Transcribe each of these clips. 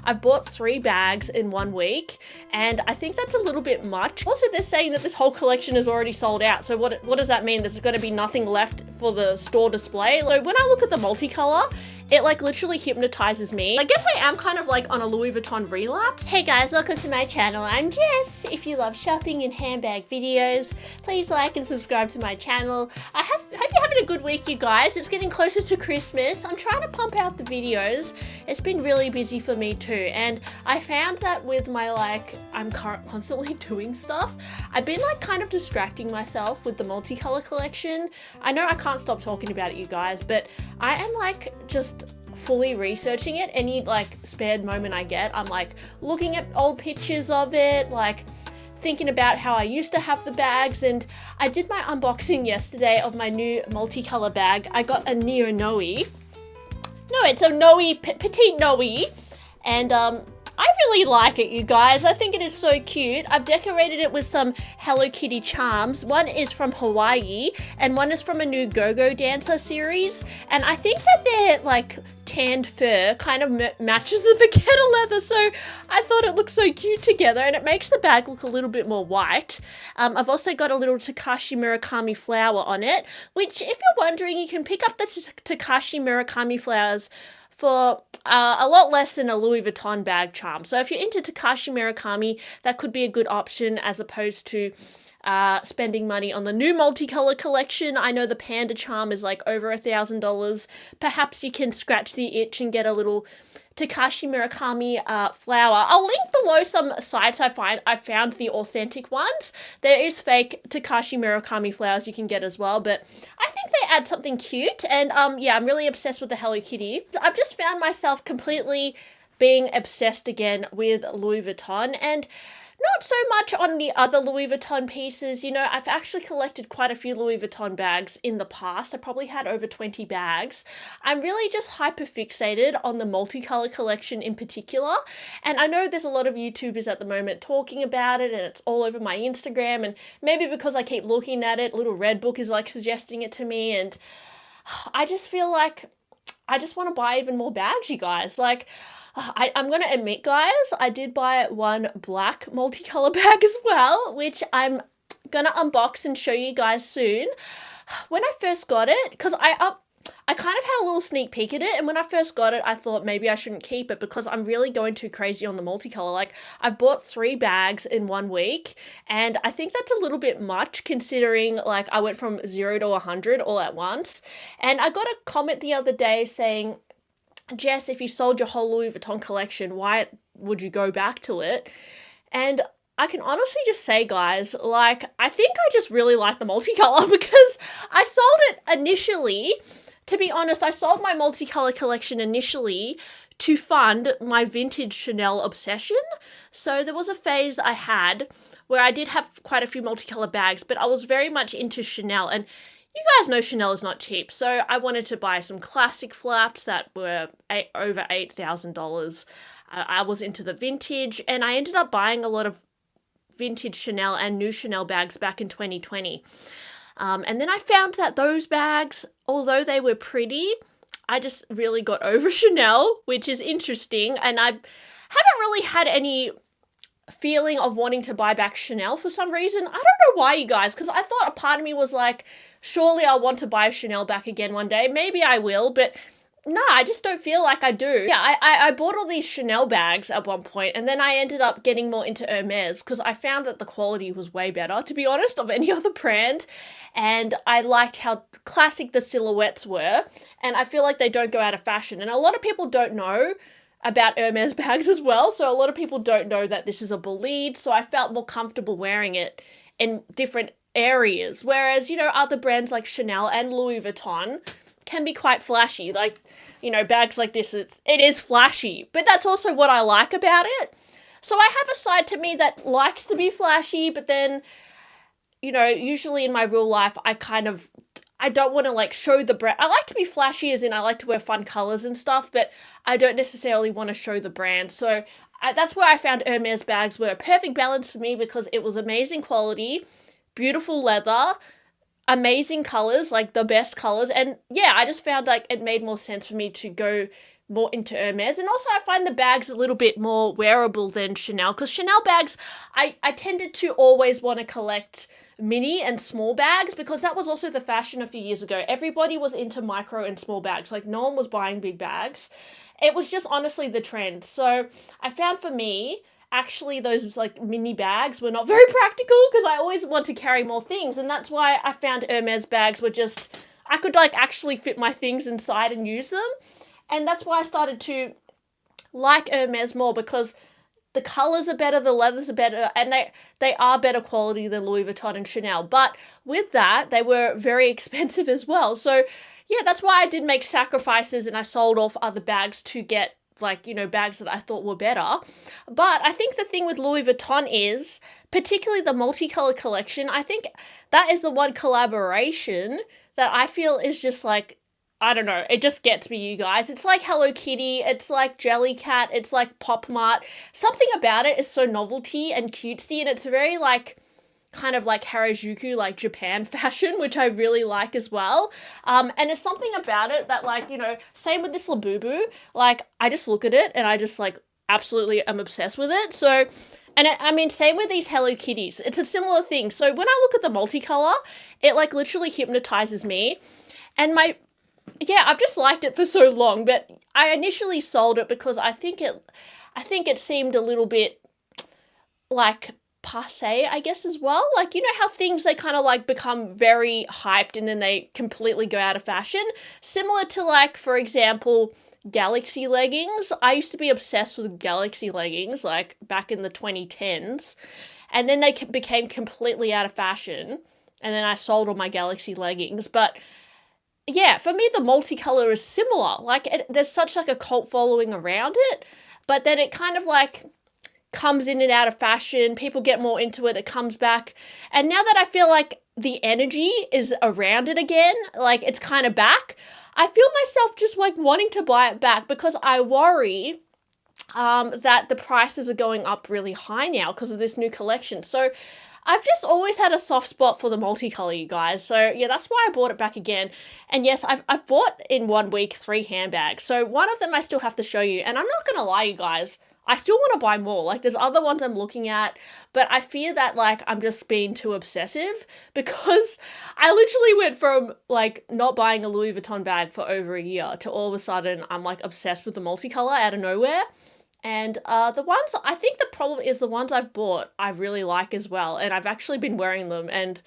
I've bought 3 bags in 1 week, and I think that's a little bit much. Also, they're saying that this whole collection is already sold out. So what does that mean? There's going to be nothing left for the store display. So when I look at the multicolor, it like literally hypnotizes me. I guess I am kind of like on a Louis Vuitton relapse. Hey guys, welcome to my channel. I'm Jess. If you love shopping and handbag videos, please like and subscribe to my channel. I hope you're having a good week, you guys. It's getting closer to Christmas. I'm trying to pump out the videos. It's been really busy for me too. And I found that with my I'm constantly doing stuff, I've been like kind of distracting myself with the multicolor collection. I know I can't stop talking about it, you guys, but I am like just fully researching it. Any like spared moment I get, I'm like looking at old pictures of it, like thinking about how I used to have the bags. And I did my unboxing yesterday of my new multicolor bag. I got a Neo Noe. No, it's a Noe, Petite Noe. And I really like it, you guys. I think it is so cute. I've decorated it with some Hello Kitty charms. One is from Hawaii and one is from a new Go-Go Dancer series. And I think that their like tanned fur kind of matches the vachetta leather. So I thought it looked so cute together, and it makes the bag look a little bit more white. I've also got a little Takashi Murakami flower on it, which if you're wondering, you can pick up the Takashi Murakami flowers for a lot less than a Louis Vuitton bag charm. So if you're into Takashi Murakami, that could be a good option as opposed to spending money on the new multicolor collection. I know the panda charm is like over $1,000. Perhaps you can scratch the itch and get a little Takashi Murakami flower. I'll link below some sites I found the authentic ones. There is fake Takashi Murakami flowers you can get as well, but I think they add something cute. And yeah, I'm really obsessed with the Hello Kitty. I've just found myself completely being obsessed again with Louis Vuitton, and not so much on the other Louis Vuitton pieces. You know, I've actually collected quite a few Louis Vuitton bags in the past. I probably had over 20 bags. I'm really just hyper fixated on the multicolor collection in particular. And I know there's a lot of YouTubers at the moment talking about it, and it's all over my Instagram. And maybe because I keep looking at it, Little Red Book is like suggesting it to me. And I just feel like I just want to buy even more bags, you guys. Like, I'm going to admit, guys, I did buy one black multicolor bag as well, which I'm going to unbox and show you guys soon. When I first got it, because I kind of had a little sneak peek at it, and when I first got it, I thought maybe I shouldn't keep it because I'm really going too crazy on the multicolor. Like, I've bought 3 bags in 1 week, and I think that's a little bit much considering, like, I went from 0 to 100 all at once. And I got a comment the other day saying, Jess, if you sold your whole Louis Vuitton collection, why would you go back to it? And I can honestly just say, guys, like, I think I just really like the multicolor because I sold it initially. To be honest, I sold my multicolor collection initially to fund my vintage Chanel obsession. So there was a phase I had where I did have quite a few multicolor bags, but I was very much into Chanel, and you guys know Chanel is not cheap, so I wanted to buy some classic flaps that were over $8,000. I was into the vintage, and I ended up buying a lot of vintage Chanel and new Chanel bags back in 2020. And then I found that those bags, although they were pretty, I just really got over Chanel, which is interesting, and I haven't really had any feeling of wanting to buy back Chanel for some reason. I don't know why, you guys, because I thought a part of me was like, surely I'll want to buy Chanel back again one day. Maybe I will, but no, I just don't feel like I do. Yeah, I bought all these Chanel bags at one point, and then I ended up getting more into Hermes because I found that the quality was way better, to be honest, of any other brand. And I liked how classic the silhouettes were, and I feel like they don't go out of fashion. And a lot of people don't know about Hermes bags as well, so a lot of people don't know that this is a bolide, so I felt more comfortable wearing it in different areas, whereas, you know, other brands like Chanel and Louis Vuitton can be quite flashy. Like, you know, bags like this, it is flashy, but that's also what I like about it. So I have a side to me that likes to be flashy, but then, you know, usually in my real life, I don't want to like show the brand. I like to be flashy, as in I like to wear fun colors and stuff, but I don't necessarily want to show the brand. So that's where I found Hermes bags were a perfect balance for me because it was amazing quality, beautiful leather, amazing colors, like the best colors. And yeah, I just found like it made more sense for me to go more into Hermes. And also I find the bags a little bit more wearable than Chanel, because Chanel bags, I tended to always want to collect mini and small bags, because that was also the fashion a few years ago. Everybody was into micro and small bags. Like, no one was buying big bags. It was just honestly the trend. So I found for me, actually those like mini bags were not very practical, because I always want to carry more things. And that's why I found Hermes bags were just, I could like actually fit my things inside and use them. And that's why I started to like Hermes more, because the colors are better, the leathers are better, and they are better quality than Louis Vuitton and Chanel. But with that, they were very expensive as well. So yeah, that's why I did make sacrifices, and I sold off other bags to get, like, you know, bags that I thought were better. But I think the thing with Louis Vuitton is, particularly the multicolor collection, I think that is the one collaboration that I feel is just like, I don't know, it just gets me, you guys. It's like Hello Kitty, it's like Jellycat, it's like Pop Mart. Something about it is so novelty and cutesy, and it's very like, kind of like Harajuku, like Japan fashion, which I really like as well. And it's something about it that, like, you know, same with this Labubu, like, I just look at it and I just like absolutely am obsessed with it. So, and I mean, same with these Hello Kitties. It's a similar thing. So when I look at the multicolor, it like literally hypnotizes me. And yeah, I've just liked it for so long, but I initially sold it because I think it seemed a little bit like passe, I guess, as well. Like, you know how things, they kind of like become very hyped and then they completely go out of fashion? Similar to, like, for example, Galaxy leggings. I used to be obsessed with Galaxy leggings, like back in the 2010s, and then they became completely out of fashion, and then I sold all my Galaxy leggings. But yeah, for me, the multicolor is similar. Like, there's such like a cult following around it, but then it kind of like comes in and out of fashion. People get more into it. It comes back. And now that I feel like the energy is around it again, like it's kind of back, I feel myself just like wanting to buy it back, because I worry that the prices are going up really high now because of this new collection. So I've just always had a soft spot for the multicolor, you guys. So yeah, that's why I bought it back again. And yes, I've bought in 1 week 3 handbags. So one of them I still have to show you. And I'm not going to lie, you guys, I still want to buy more. Like, there's other ones I'm looking at, but I fear that, like, I'm just being too obsessive, because I literally went from, like, not buying a Louis Vuitton bag for over a year to all of a sudden I'm, like, obsessed with the multicolor out of nowhere. And the ones, I think the problem is the ones I've bought, I really like as well. And I've actually been wearing them and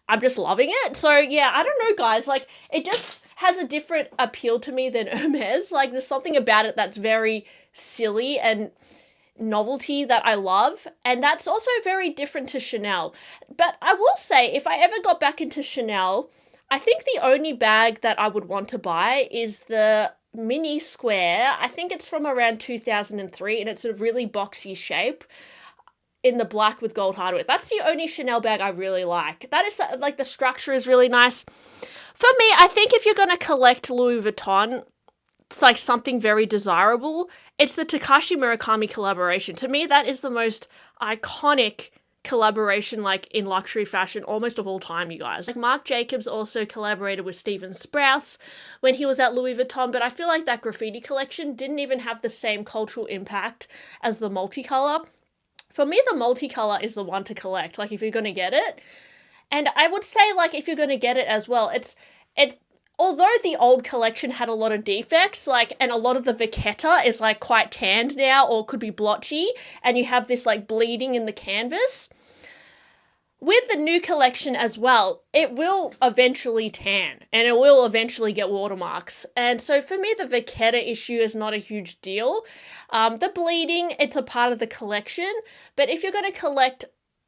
I'm just loving it. So yeah, I don't know, guys, like, it just has a different appeal to me than Hermes. Like, there's something about it that's very silly and novelty that I love, and that's also very different to Chanel. But I will say, if I ever got back into Chanel, I think the only bag that I would want to buy is the mini square. I think it's from around 2003, and it's a really boxy shape in the black with gold hardware. That's the only Chanel bag I really like. That is, like, the structure is really nice. For me, I think if you're going to collect Louis Vuitton, it's like something very desirable, it's the Takashi Murakami collaboration. To me, that is the most iconic collaboration, like, in luxury fashion almost of all time, you guys. Like, Marc Jacobs also collaborated with Steven Sprouse when he was at Louis Vuitton, but I feel like that graffiti collection didn't even have the same cultural impact as the multicolor. For me, the multicolor is the one to collect, like, if you're going to get it. And I would say, like, if you're going to get it as well, it's although the old collection had a lot of defects, like, and a lot of the vachetta is, like, quite tanned now or could be blotchy, and you have this, like, bleeding in the canvas, with the new collection as well, it will eventually tan, and it will eventually get watermarks. And so for me, the vachetta issue is not a huge deal. The bleeding, it's a part of the collection, but if you're going to collect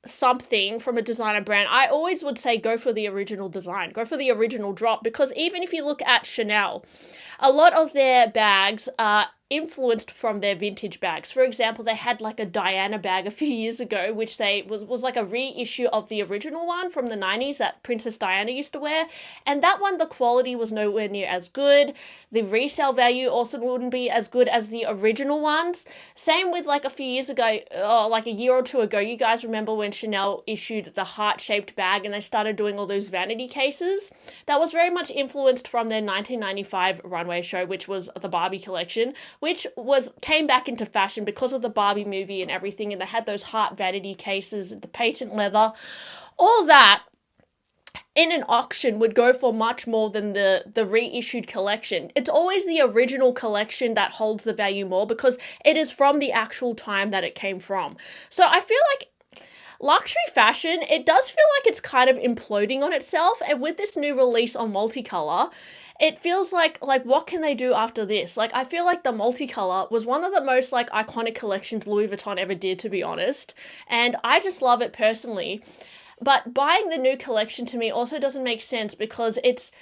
something from a designer brand, I always would say go for the original design, go for the original drop, because even if you look at Chanel, a lot of their bags are influenced from their vintage bags. For example, they had like a Diana bag a few years ago, which was like a reissue of the original one from the 90s that Princess Diana used to wear, and that one, the quality was nowhere near as good. The resale value also wouldn't be as good as the original ones. Same with like a few years ago, like a year or two ago, you guys remember when Chanel issued the heart-shaped bag and they started doing all those vanity cases? That was very much influenced from their 1995 runway show, which was the Barbie collection. which came back into fashion because of the Barbie movie and everything, and they had those heart vanity cases, the patent leather, all that in an auction would go for much more than the reissued collection. It's always the original collection that holds the value more because it is from the actual time that it came from. So I feel like luxury fashion, it does feel like it's kind of imploding on itself, and with this new release on multicolor, it feels like what can they do after this? Like, I feel like the multicolor was one of the most like iconic collections Louis Vuitton ever did, to be honest, and I just love it personally. But buying the new collection to me also doesn't make sense because it's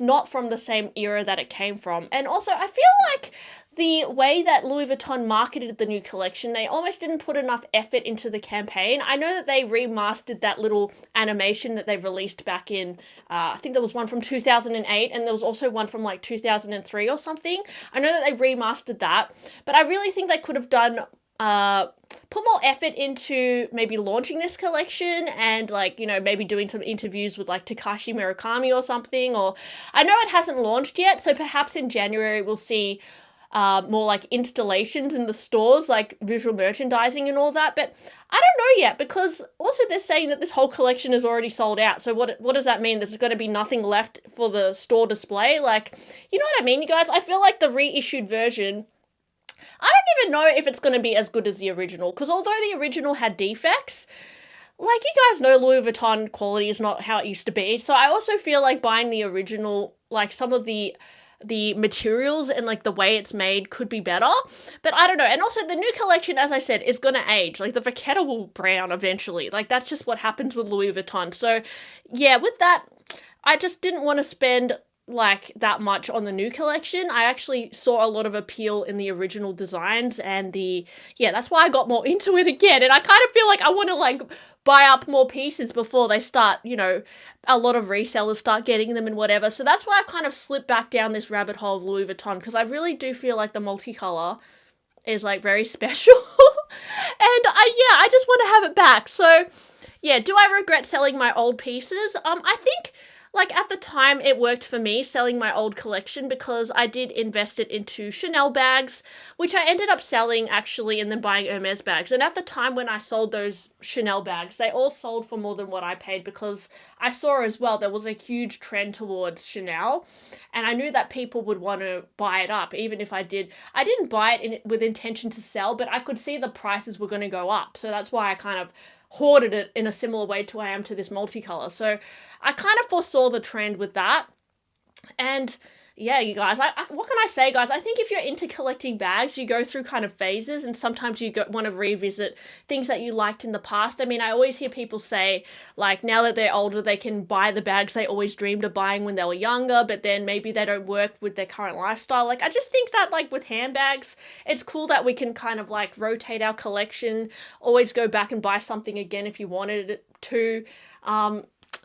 not from the same era that it came from. And also, I feel like the way that Louis Vuitton marketed the new collection, they almost didn't put enough effort into the campaign. I know that they remastered that little animation that they released back in, I think there was one from 2008, and there was also one from like 2003 or something. I know that they remastered that, but I really think they could have done put more effort into maybe launching this collection and like, you know, maybe doing some interviews with like Takashi Murakami or something. Or I know it hasn't launched yet, so perhaps in January we'll see more like installations in the stores, like visual merchandising and all that. But I don't know yet, because also they're saying that this whole collection is already sold out. So what does that mean? There's going to be nothing left for the store display? Like, you know what I mean, you guys? I feel like the reissued version, I don't even know if it's going to be as good as the original, because although the original had defects, like, you guys know Louis Vuitton quality is not how it used to be. So I also feel like buying the original, like some of the materials and like the way it's made could be better, but I don't know. And also the new collection, as I said, is going to age. Like the vachetta will brown eventually. Like that's just what happens with Louis Vuitton. So yeah, with that, I just didn't want to spend like that much on the new collection. I actually saw a lot of appeal in the original designs, and that's why I got more into it again. And I kind of feel like I want to like buy up more pieces before they start, you know, a lot of resellers start getting them and whatever. So that's why I kind of slipped back down this rabbit hole of Louis Vuitton, because I really do feel like the multicolor is like very special. And I just want to have it back. So yeah, do I regret selling my old pieces? I think like at the time it worked for me selling my old collection, because I did invest it into Chanel bags, which I ended up selling actually, and then buying Hermes bags. And at the time when I sold those Chanel bags, they all sold for more than what I paid, because I saw as well there was a huge trend towards Chanel, and I knew that people would want to buy it up. Even if I didn't buy it with intention to sell, but I could see the prices were going to go up. So that's why I kind of hoarded it in a similar way to I am to this multicolor. So I kind of foresaw the trend with that. And yeah, you guys, what can I say, guys? I think if you're into collecting bags, you go through kind of phases, and sometimes you want to revisit things that you liked in the past. I mean, I always hear people say, like, now that they're older, they can buy the bags they always dreamed of buying when they were younger, but then maybe they don't work with their current lifestyle. Like, I just think that, like, with handbags, it's cool that we can kind of, like, rotate our collection, always go back and buy something again if you wanted it to.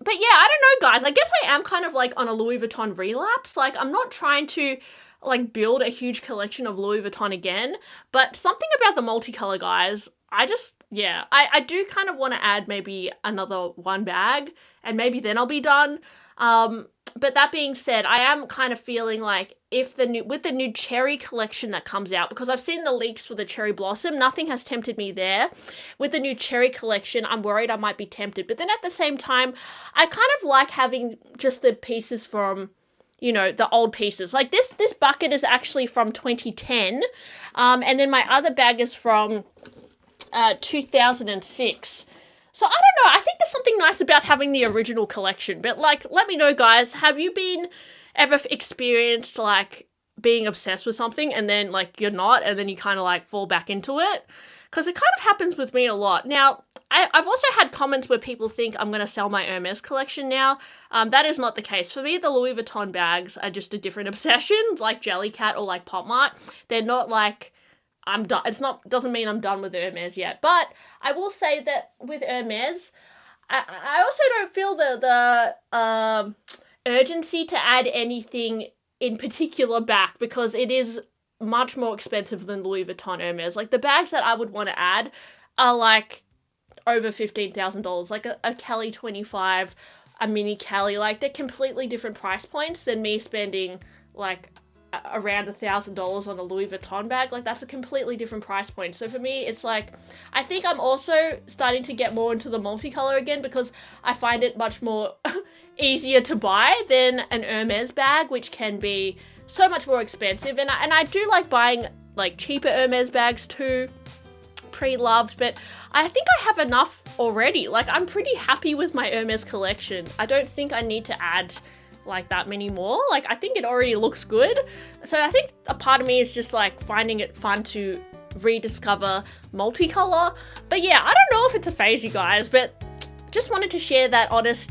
But yeah, I don't know, guys. I guess I am kind of like on a Louis Vuitton relapse. Like, I'm not trying to like build a huge collection of Louis Vuitton again, but something about the multicolor, guys, I do kind of want to add maybe another one bag, and maybe then I'll be done. But that being said, I am kind of feeling like with the new cherry collection that comes out, because I've seen the leaks for the cherry blossom, nothing has tempted me there. With the new cherry collection, I'm worried I might be tempted. But then at the same time, I kind of like having just the pieces from, you know, the old pieces. Like this bucket is actually from 2010. And then my other bag is from 2006. So I don't know, I think there's something nice about having the original collection. But like, let me know, guys, have you ever experienced like being obsessed with something and then like you're not, and then you kind of like fall back into it? Because it kind of happens with me a lot. Now, I've also had comments where people think I'm going to sell my Hermes collection now. That is not the case. For me, the Louis Vuitton bags are just a different obsession, like Jellycat or like Pop Mart. They're not like I'm done. Doesn't mean I'm done with Hermes yet. But I will say that with Hermes, I also don't feel the urgency to add anything in particular back, because it is much more expensive than Louis Vuitton Hermes. Like the bags that I would want to add are like over $15,000, like a Kelly 25, a mini Kelly. Like they're completely different price points than me spending like around $1,000 on a Louis Vuitton bag. Like, that's a completely different price point. So for me, it's like, I think I'm also starting to get more into the multicolor again, because I find it much more easier to buy than an Hermes bag, which can be so much more expensive. And I do like buying like cheaper Hermes bags too, pre-loved, but I think I have enough already. Like, I'm pretty happy with my Hermes collection. I don't think I need to add like that many more. Like, I think it already looks good. So I think a part of me is just like finding it fun to rediscover multicolor. But yeah, I don't know if it's a phase, you guys, but just wanted to share that honest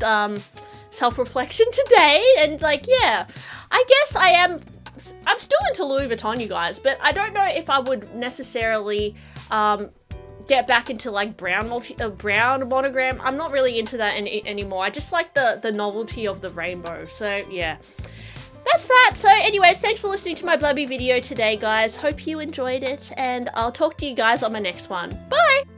self-reflection today. And like, yeah, I guess I'm still into Louis Vuitton, you guys, but I don't know if I would necessarily get back into like brown monogram. I'm not really into that anymore. I just like the novelty of the rainbow. So yeah, that's that. So anyways, thanks for listening to my blubby video today, guys. Hope you enjoyed it, and I'll talk to you guys on my next one. Bye!